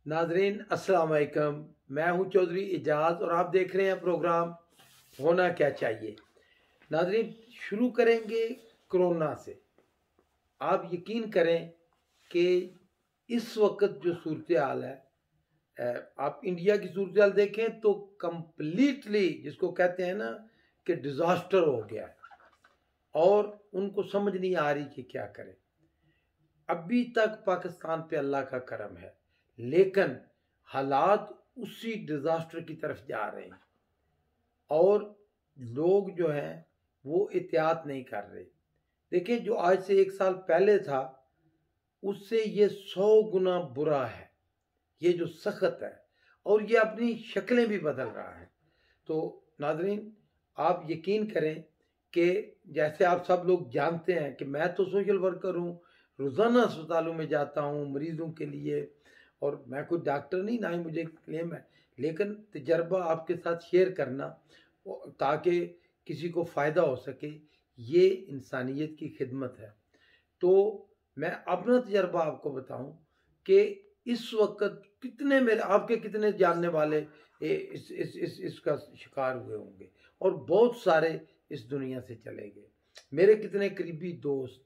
नाजरीन अस्सलाम वालेकुम। मैं हूं चौधरी इजाज़ और आप देख रहे हैं प्रोग्राम होना क्या चाहिए। नाजरीन, शुरू करेंगे कोरोना से। आप यकीन करें कि इस वक्त जो सूरत हाल है, आप इंडिया की सूरत हाल देखें तो कंप्लीटली जिसको कहते हैं ना कि डिज़ास्टर हो गया है और उनको समझ नहीं आ रही कि क्या करें। अभी तक पाकिस्तान पे अल्लाह का करम है, लेकिन हालात उसी डिज़ास्टर की तरफ जा रहे हैं और लोग जो हैं वो एहतियात नहीं कर रहे। देखिए, जो आज से 1 साल पहले था उससे ये 100 गुना बुरा है, ये जो सख्त है, और ये अपनी शक्लें भी बदल रहा है। तो नाजरीन, आप यकीन करें कि जैसे आप सब लोग जानते हैं कि मैं तो सोशल वर्कर हूँ, रोज़ाना अस्पतालों में जाता हूँ मरीज़ों के लिए, और मैं कोई डॉक्टर नहीं, ना ही मुझे क्लेम है, लेकिन तजर्बा आपके साथ शेयर करना ताकि किसी को फ़ायदा हो सके, ये इंसानियत की खिदमत है। तो मैं अपना तजर्बा आपको बताऊं कि इस वक्त कितने मेरे आपके कितने जानने वाले इसका शिकार हुए होंगे और बहुत सारे इस दुनिया से चले गए। मेरे कितने करीबी दोस्त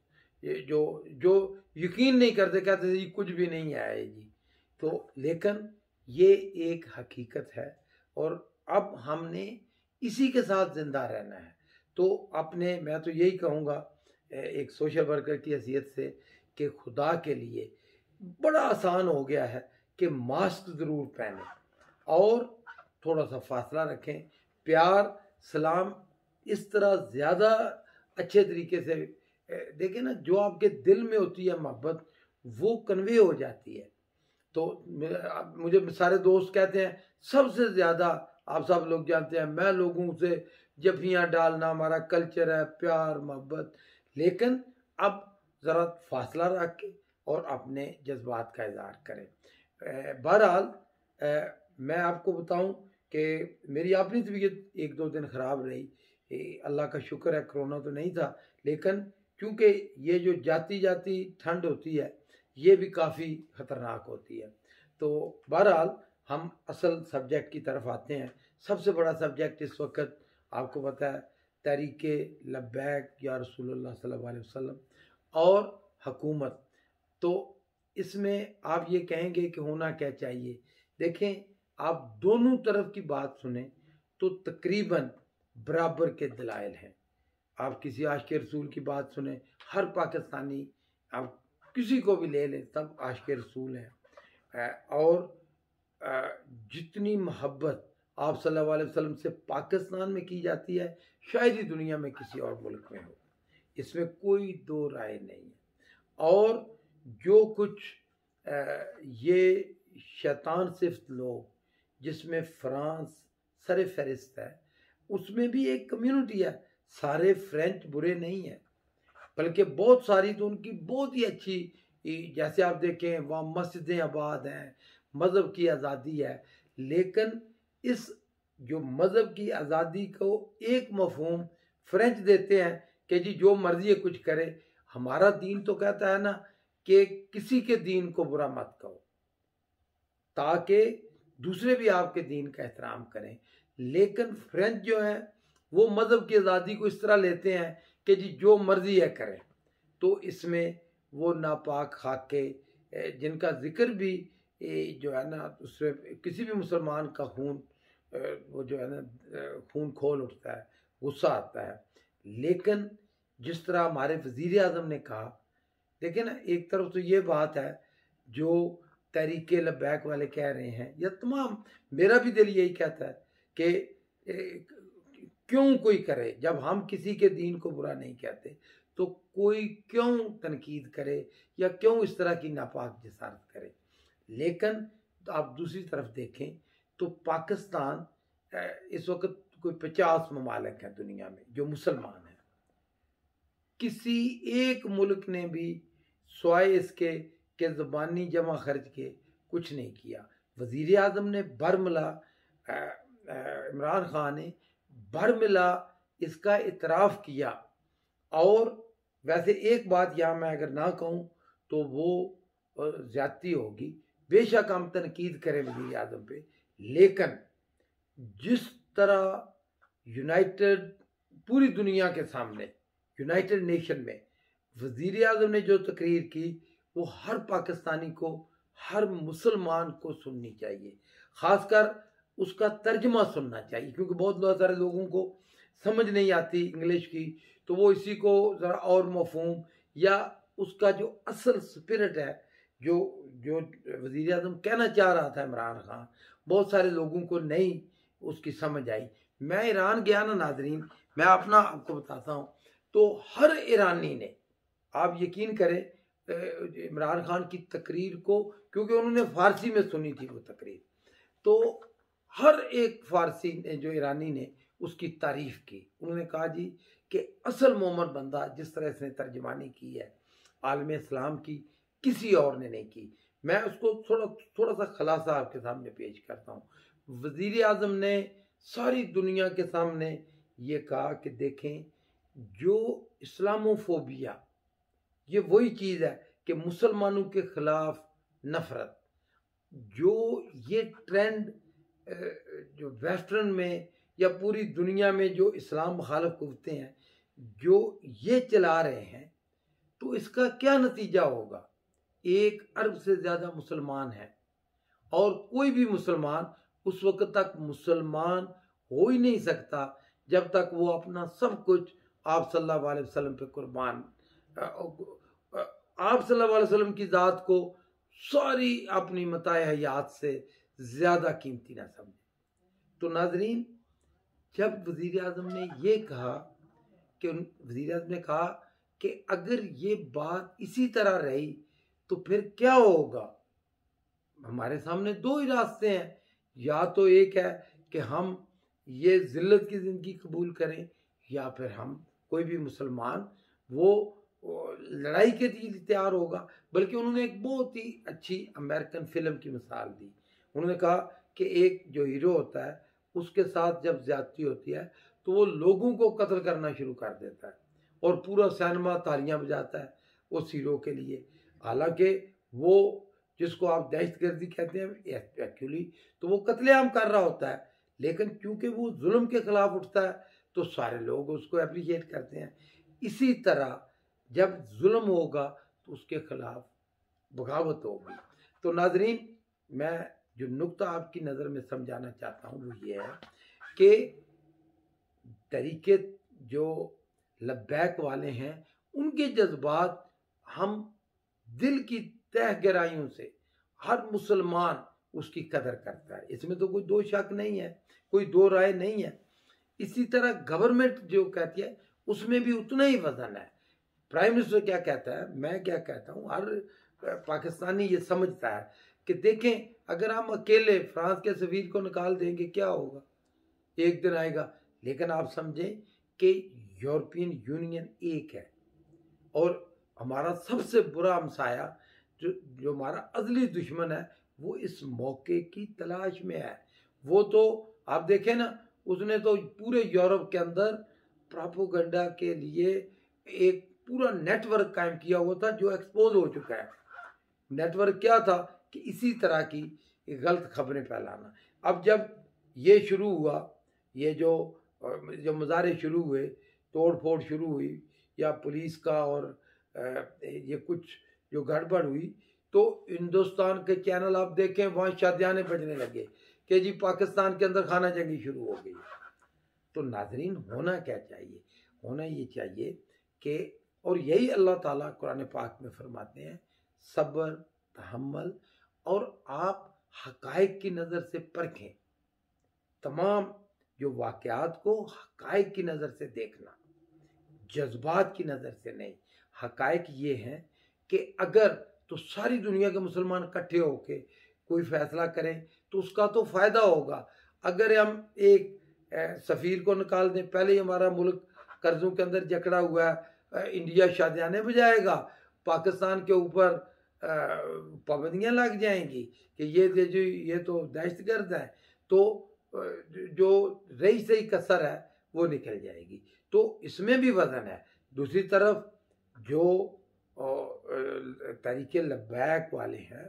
जो जो यकीन नहीं करते, कहते जी कुछ भी नहीं आया जी। तो लेकिन ये एक हकीकत है और अब हमने इसी के साथ ज़िंदा रहना है। तो अपने मैं तो यही कहूँगा एक सोशल वर्कर की हैसियत से कि खुदा के लिए बड़ा आसान हो गया है कि मास्क ज़रूर पहने और थोड़ा सा फासला रखें, प्यार सलाम इस तरह ज़्यादा अच्छे तरीके से देखें ना, जो आपके दिल में होती है मोहब्बत वो कन्वे हो जाती है। तो मुझे सारे दोस्त कहते हैं, सबसे ज़्यादा आप सब लोग जानते हैं मैं लोगों से जफियाँ डालना हमारा कल्चर है, प्यार मोहब्बत, लेकिन अब ज़रा फासला रख के और अपने जज्बात का इज़हार करें। बहरहाल मैं आपको बताऊं कि मेरी अपनी तबीयत 1-2 दिन ख़राब रही। अल्लाह का शुक्र है कोरोना तो नहीं था, लेकिन क्योंकि ये जो जाती जाती ठंड होती है ये भी काफ़ी ख़तरनाक होती है। तो बहरहाल हम असल सब्जेक्ट की तरफ आते हैं। सबसे बड़ा सब्जेक्ट इस वक्त आपको पता है तहरीके लब्बैक या रसूलुल्लाह सल्लल्लाहु अलैहि वसल्लम और हुकूमत। तो इसमें आप ये कहेंगे कि होना क्या चाहिए। देखें, आप दोनों तरफ की बात सुने तो तकरीबन बराबर के दलाइल हैं। आप किसी आशिक रसूल की बात सुने, हर पाकिस्तानी आप किसी को भी ले लें सब आशिक रसूल हैं। और जितनी मोहब्बत आप सल्लल्लाहु अलैहि वसल्लम से पाकिस्तान में की जाती है शायद ही दुनिया में किसी और मुल्क में हो, इसमें कोई दो राय नहीं है। और जो कुछ ये शैतान सिफ्त लोग जिसमें फ्रांस सर फहरिस्त है, उसमें भी एक कम्युनिटी है। सारे फ्रेंच बुरे नहीं हैं, बल्कि बहुत सारी तो उनकी बहुत ही अच्छी, जैसे आप देखें वहाँ मस्जिदें आबाद हैं, मज़हब की आज़ादी है। लेकिन इस जो मज़हब की आज़ादी को एक मफहूम फ्रेंच देते हैं कि जी जो मर्जी है कुछ करे। हमारा दीन तो कहता है ना कि किसी के दीन को बुरा मत कहो ताकि दूसरे भी आपके दीन का एहतराम करें। लेकिन फ्रेंच जो है वो मज़हब की आज़ादी को इस तरह लेते हैं कि जी जो मर्जी है करें। तो इसमें वो नापाक खाके जिनका जिक्र भी जो है ना उससे किसी भी मुसलमान का खून वो जो है ना खून खोल उठता है, गुस्सा आता है। लेकिन जिस तरह हमारे वज़ीर आज़म ने कहा, देखिए ना, एक तरफ तो ये बात है जो तहरीके लब्बैक वाले कह रहे हैं, या तमाम मेरा भी दिल यही कहता है कि क्यों कोई करे, जब हम किसी के दीन को बुरा नहीं कहते तो कोई क्यों तनकीद करे या क्यों इस तरह की नापाक जसारत करे। लेकिन तो आप दूसरी तरफ देखें तो पाकिस्तान इस वक्त कोई 50 ममालिक हैं दुनिया में जो मुसलमान हैं। किसी एक मुल्क ने भी स्वाय इसके कि ज़बानी जमा खर्च के कुछ नहीं किया। वज़ीर आज़म ने बरमला, इमरान खान ने बरमिला इसका इतराफ़ किया। और वैसे एक बात यहाँ मैं अगर ना कहूँ तो वो ज़्यादती होगी, बेशक हम तनकीद करें वज़ीर आज़म पे, लेकिन जिस तरह यूनाइटेड पूरी दुनिया के सामने यूनाइटेड नेशन में वज़ीर आज़म ने जो तकरीर की, वो हर पाकिस्तानी को, हर मुसलमान को सुननी चाहिए, ख़ासकर उसका तर्जमा सुनना चाहिए, क्योंकि बहुत सारे लोगों को समझ नहीं आती इंग्लिश की, तो वो इसी को ज़रा और मफ़हूम या उसका जो असल स्पिरिट है, जो जो वज़ीर आज़म कहना चाह रहा था इमरान खान, बहुत सारे लोगों को नहीं उसकी समझ आई। मैं ईरान गया ना नाजरीन, मैं अपना आपको बताता हूँ, तो हर ईरानी ने, आप यकीन करें, इमरान खान की तकरीर को, क्योंकि उन्होंने फ़ारसी में सुनी थी वो तकरीर, तो हर एक फ़ारसी ने, जो ईरानी ने, उसकी तारीफ़ की। उन्होंने कहा जी कि असल मोहम्मद बंदा जिस तरह इसने तर्जमानी की है आलम इस्लाम की, किसी और ने नहीं की। मैं उसको थोड़ा सा खलासा आपके सामने पेश करता हूँ। वज़ीर आज़म ने सारी दुनिया के सामने ये कहा कि देखें, जो इस्लामोफोबिया, ये वही चीज़ है कि मुसलमानों के ख़िलाफ़ नफ़रत, जो ये ट्रेंड जो वेस्टर्न में या पूरी दुनिया में जो इस्लाम मुखालिफ कुव्वतें हैं जो ये चला रहे हैं, तो इसका क्या नतीजा होगा। 1 अरब से ज़्यादा मुसलमान हैं, और कोई भी मुसलमान उस वक्त तक मुसलमान हो ही नहीं सकता जब तक वो अपना सब कुछ आप सल्लल्लाहु अलैहि वसल्लम पे कुर्बान, आप सल्लल्लाहु अलैहि वसल्लम की ज़ात को सारी अपनी मताए हयात से ज़्यादा कीमती ना समझे। तो नाजरीन, जब वज़ीर आज़म ने ये कहा कि वज़ीर आज़म ने कहा कि अगर ये बात इसी तरह रही तो फिर क्या होगा, हमारे सामने 2 ही रास्ते हैं, या तो एक है कि हम ये ज़िल्लत की ज़िंदगी कबूल करें, या फिर हम, कोई भी मुसलमान वो लड़ाई के लिए तैयार होगा। बल्कि उन्होंने एक बहुत ही अच्छी अमेरिकन फ़िल्म की मिसाल दी। उन्होंने कहा कि एक जो हीरो होता है, उसके साथ जब ज़्यादती होती है तो वो लोगों को कत्ल करना शुरू कर देता है, और पूरा सिनेमा तालियां बजाता है उस हीरो के लिए। हालांकि वो, जिसको आप दहशतगर्दी कहते हैं एक्चुअली, तो वो कत्लेआम कर रहा होता है, लेकिन क्योंकि वो जुल्म के खिलाफ उठता है तो सारे लोग उसको अप्रिशिएट करते हैं। इसी तरह जब जुल्म होगा तो उसके खिलाफ बगावत होगी। तो नाजरीन, मैं जो नुक्ता आपकी नज़र में समझाना चाहता हूँ वो ये है कि तरीके जो लब्बैक वाले हैं, उनके जज्बात हम दिल की तह गहराइयों से, हर मुसलमान उसकी कदर करता है, इसमें तो कोई 2 शक नहीं है, कोई 2 राय नहीं है। इसी तरह गवर्नमेंट जो कहती है उसमें भी उतना ही वजन है। प्राइम मिनिस्टर क्या कहता है, मैं क्या कहता हूँ, हर पाकिस्तानी ये समझता है कि देखें, अगर हम अकेले फ्रांस के सफीर को निकाल देंगे क्या होगा, एक दिन आएगा। लेकिन आप समझें कि यूरोपियन यूनियन एक है, और हमारा सबसे बुरा हमसाया, जो हमारा अज़ली दुश्मन है, वो इस मौके की तलाश में है। वो तो आप देखें ना, उसने तो पूरे यूरोप के अंदर प्रोपेगेंडा के लिए एक पूरा नेटवर्क कायम किया हुआ था, जो एक्सपोज हो चुका है। नेटवर्क क्या था कि इसी तरह की गलत खबरें फैलाना। अब जब ये शुरू हुआ, ये जो मुजाहरे शुरू हुए, तोड़ फोड़ शुरू हुई, या पुलिस का, और ये कुछ जो गड़बड़ हुई, तो हिंदुस्तान के चैनल आप देखें, वहाँ शादियाने बजने लगे कि जी पाकिस्तान के अंदर खाना जंगी शुरू हो गई। तो नाजरीन, होना क्या चाहिए, होना ये चाहिए कि, और यही अल्लाह ताला कुरान पाक में फरमाते हैं, सब्र, तहम्मुल, और आप हकायक की नज़र से परखें, तमाम जो वाक़यात को हकायक की नज़र से देखना, जज्बात की नज़र से नहीं। हकायक ये हैं कि अगर तो सारी दुनिया के मुसलमान इकट्ठे होके कोई फैसला करें तो उसका तो फ़ायदा होगा। अगर हम एक सफ़ीर को निकाल दें, पहले ही हमारा मुल्क कर्ज़ों के अंदर जकड़ा हुआ है, इंडिया शादियाने बजाएगा, पाकिस्तान के ऊपर पाबंदियाँ लग जाएंगी कि ये तो दहशतगर्द है, तो जो रही सही कसर है वो निकल जाएगी। तो इसमें भी वजन है। दूसरी तरफ जो तरीके लब्बैक वाले हैं,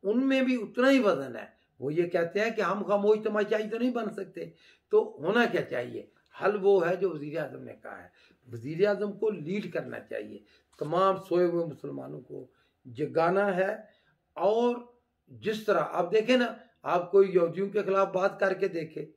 उनमें भी उतना ही वजन है। वो ये कहते हैं कि हम खामोश तमाशाई तो नहीं बन सकते। तो होना क्या चाहिए? हल वो है जो वज़ीर आज़म ने कहा है। वज़ीर आज़म को लीड करना चाहिए, तमाम सोए हुए मुसलमानों को जगाना है। और जिस तरह आप देखें ना, आप कोई यहूदियों के खिलाफ बात करके देखें,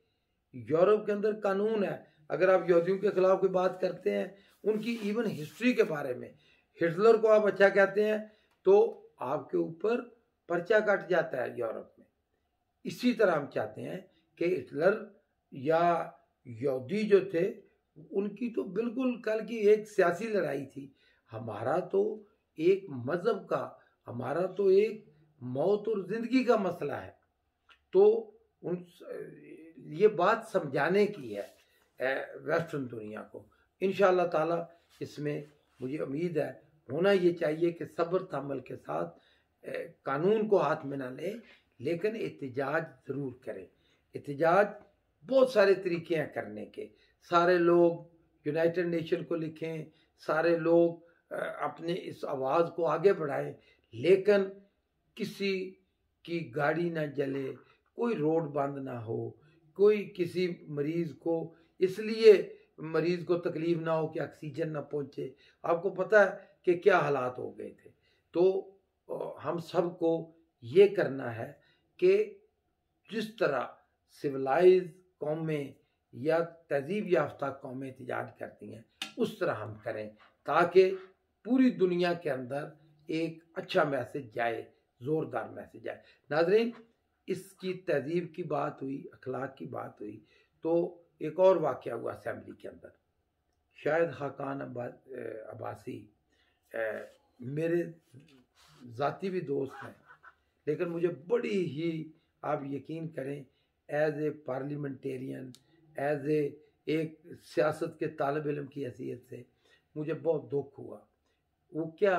यूरोप के अंदर कानून है, अगर आप यहूदियों के खिलाफ कोई बात करते हैं, उनकी इवन हिस्ट्री के बारे में, हिटलर को आप अच्छा कहते हैं तो आपके ऊपर पर्चा कट जाता है यूरोप में। इसी तरह हम चाहते हैं कि हिटलर या यहूदी जो थे उनकी तो बिल्कुल कल की एक सियासी लड़ाई थी। हमारा तो एक मज़हब का, हमारा तो एक मौत और ज़िंदगी का मसला है। तो उन ये बात समझाने की है वेस्टर्न दुनिया को। इंशाअल्लाह ताला इसमें मुझे उम्मीद है, होना ये चाहिए कि सब्र तहम्मुल के साथ कानून को हाथ में ना लें, लेकिन एहतजाज ज़रूर करें। एहतजाज बहुत सारे तरीके हैं करने के। सारे लोग यूनाइटेड नेशन को लिखें, सारे लोग अपने इस आवाज़ को आगे बढ़ाएं, लेकिन किसी की गाड़ी ना जले, कोई रोड बंद ना हो, कोई किसी मरीज़ को इसलिए मरीज़ को तकलीफ़ ना हो कि ऑक्सीजन ना पहुँचे। आपको पता है कि क्या हालात हो गए थे। तो हम सब को ये करना है कि जिस तरह सिविलाइज कौमें या तहजीब याफ्ता कौमें एहतजाज करती हैं, उस तरह हम करें, ताकि पूरी दुनिया के अंदर एक अच्छा मैसेज जाए, ज़ोरदार मैसेज जाए। नाज़रीन, इसकी तहजीब की बात हुई, अखलाक की बात हुई, तो एक और वाक़या हुआ असेंबली के अंदर। शायद खाकान अब्बासी मेरे ज़ाती भी दोस्त हैं, लेकिन मुझे बड़ी ही, आप यकीन करें, एज ए पार्लियामेंटेरियन, एज एक सियासत के तालिब इल्म की हैसियत से मुझे बहुत दुख हुआ। वो क्या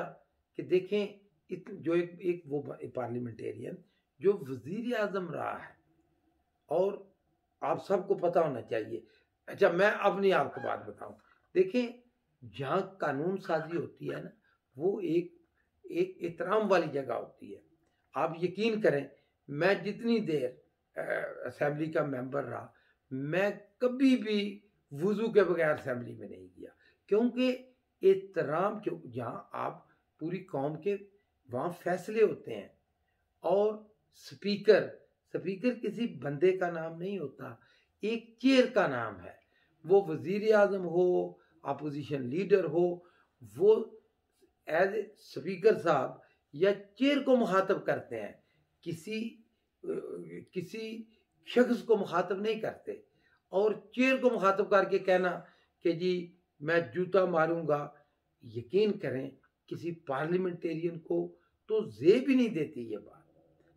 कि देखें, जो एक वो पार्लियामेंटेरियन जो वज़ीर आज़म रहा है, और आप सबको पता होना चाहिए। अच्छा, मैं अपनी आपको बात बताऊं, देखें, जहाँ कानून साजी होती है ना, वो एक एहतराम वाली जगह होती है। आप यकीन करें, मैं जितनी देर असेंबली का मेंबर रहा, मैं कभी भी वुज़ू के बगैर असेंबली में नहीं गया, क्योंकि एहतराम, क्यों, जहाँ आप पूरी कौम के वहाँ फैसले होते हैं। और स्पीकर किसी बंदे का नाम नहीं होता, एक चेयर का नाम है। वो वज़ीर आज़म हो, अपोजिशन लीडर हो, वो एज स्पीकर साहब या चेयर को मुखातब करते हैं, किसी शख्स को मुखातब नहीं करते। और चेयर को मुखातब करके कहना कि जी मैं जूता मारूंगा, यकीन करें किसी पार्लियामेंटेरियन को तो जेब ही नहीं देती ये बात।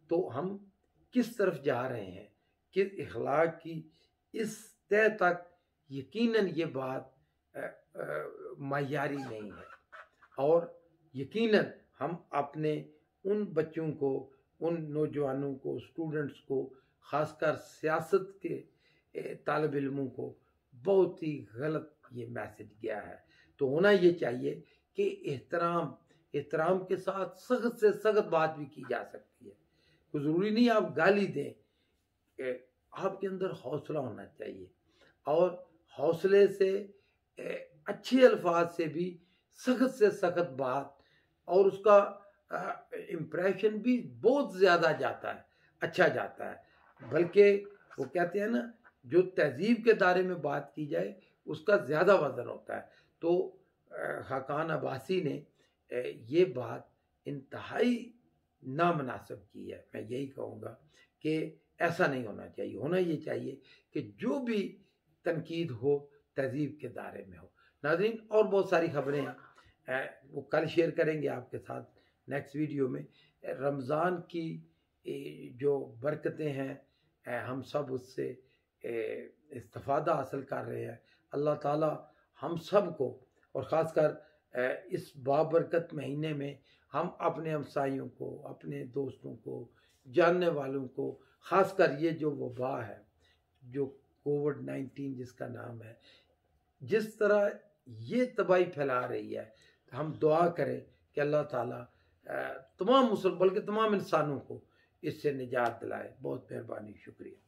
तो हम किस तरफ जा रहे हैं, किस इखलाक की इस तय तक, यकीनन ये बात मायारी नहीं है। और यकीनन हम अपने उन बच्चों को, उन नौजवानों को, स्टूडेंट्स को, ख़ासकर सियासत के तालिब इल्मों को बहुत ही गलत ये मैसेज गया है। तो होना ये चाहिए कि एहतराम के साथ सख्त से सख्त बात भी की जा सकती है। तो ज़रूरी नहीं आप गाली दें, आपके अंदर हौसला होना चाहिए, और हौसले से अच्छे अल्फाज से भी सख्त से सख्त बात, और उसका इम्प्रेशन भी बहुत ज़्यादा जाता है, अच्छा जाता है। बल्कि वो कहते हैं ना, जो तहजीब के दायरे में बात की जाए उसका ज़्यादा वज़न होता है। तो खाकान अब्बासी ने ये बात इंतहाई नामनासिब की है। मैं यही कहूँगा कि ऐसा नहीं होना चाहिए। होना ये चाहिए कि जो भी तनकीद हो तहजीब के दायरे में हो। नाज़रीन, और बहुत सारी खबरें हैं, वो कल शेयर करेंगे आपके साथ नेक्स्ट वीडियो में। रमज़ान की जो बरकतें हैं, हम सब उससे इस्तिफ़ादा हासिल कर रहे हैं। अल्लाह ताला हम सब को, और ख़ासकर इस बाबरकत महीने में हम अपने हमसाइयों को, अपने दोस्तों को, जानने वालों को, ख़ासकर ये जो वबा है, जो कोविड-19 जिसका नाम है, जिस तरह ये तबाही फैला रही है, हम दुआ करें कि अल्लाह ताला तमाम मुसलमान, बल्कि तमाम इंसानों को इससे निजात दिलाए। बहुत मेहरबानी, शुक्रिया।